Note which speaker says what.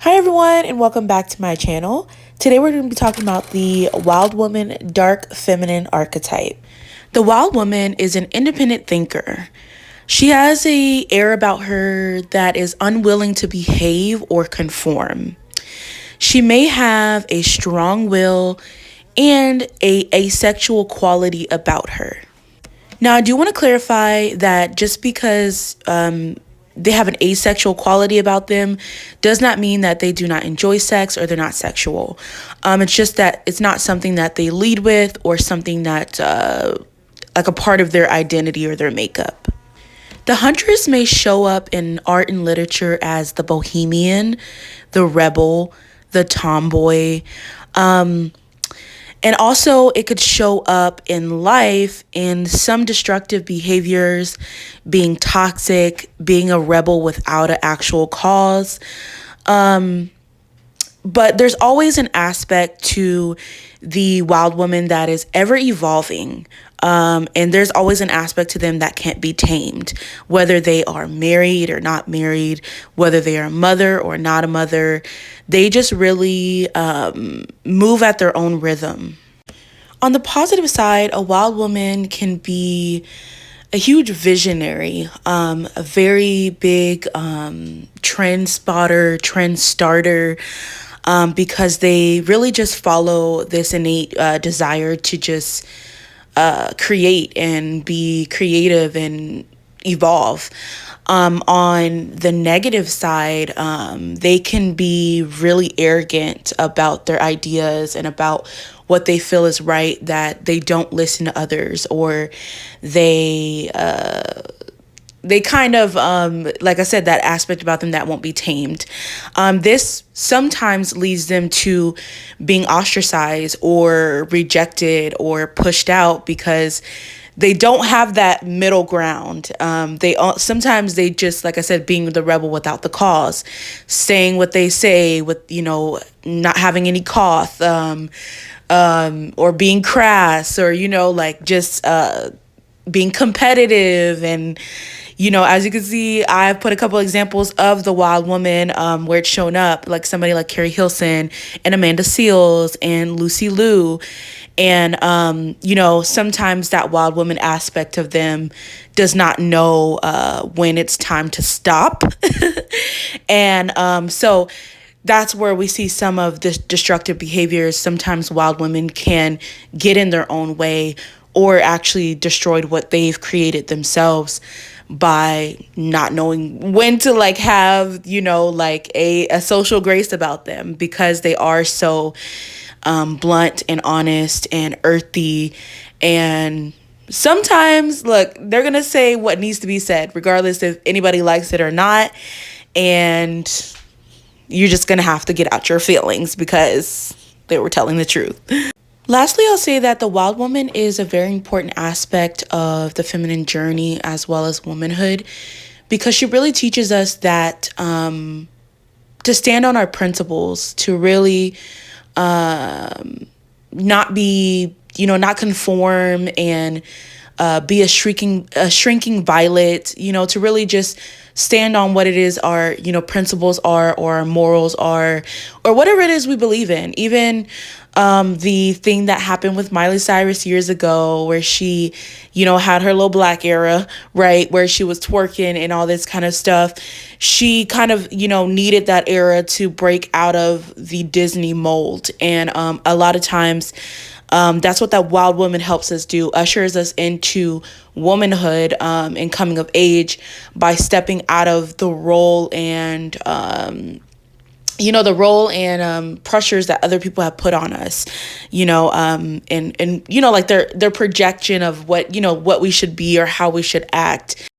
Speaker 1: Hi everyone and welcome back to my channel. Today we're going to be talking about the wild woman dark feminine archetype. The wild woman is an independent thinker. She has an air about her that is unwilling to behave or conform. She may have a strong will and a asexual quality about her. Now, I do want to clarify that just because they have an asexual quality about them does not mean that they do not enjoy sex or they're not sexual. It's just that it's not something that they lead with or something that like a part of their identity or their makeup. The huntress may show up in art and literature as the bohemian, the rebel, the tomboy, and also it could show up in life in some destructive behaviors, being toxic, being a rebel without an actual cause. But there's always an aspect to the wild woman that is ever evolving. And there's always an aspect to them that can't be tamed, whether they are married or not married, whether they are a mother or not a mother. They just really move at their own rhythm. On the positive side, a wild woman can be a huge visionary, a very big trend spotter, trend starter, because they really just follow this innate desire to just create and be creative and evolve. On the negative side, they can be really arrogant about their ideas and about what they feel is right, that they don't listen to others, or they kind of, like I said, that aspect about them that won't be tamed. This sometimes leads them to being ostracized or rejected or pushed out because they don't have that middle ground. Sometimes they just, like I said, being the rebel without the cause, saying what they say with, not having any cough, or being crass, or, just being competitive. And, as you can see, I've put a couple examples of the wild woman where it's shown up, like somebody like Carrie Hilson and Amanda Seales and Lucy Liu. And, sometimes that wild woman aspect of them does not know when it's time to stop. And so that's where we see some of the destructive behaviors. Sometimes wild women can get in their own way or actually destroy what they've created themselves by not knowing when to have, a social grace about them, because they are so blunt and honest and earthy. And sometimes, look, they're going to say what needs to be said, regardless if anybody likes it or not. And you're just going to have to get out your feelings because they were telling the truth. Lastly, I'll say that the wild woman is a very important aspect of the feminine journey as well as womanhood, because she really teaches us that to stand on our principles, to really not be, not conform and be a shrinking violet, to really just stand on what it is our, principles are, or our morals are, or whatever it is we believe in. Even the thing that happened with Miley Cyrus years ago, where she, had her little black era, right, where she was twerking and all this kind of stuff. She kind of, needed that era to break out of the Disney mold. And a lot of times, that's what that wild woman helps us do, ushers us into womanhood and coming of age by stepping out of the role and pressures that other people have put on us, and like their projection of what we should be or how we should act.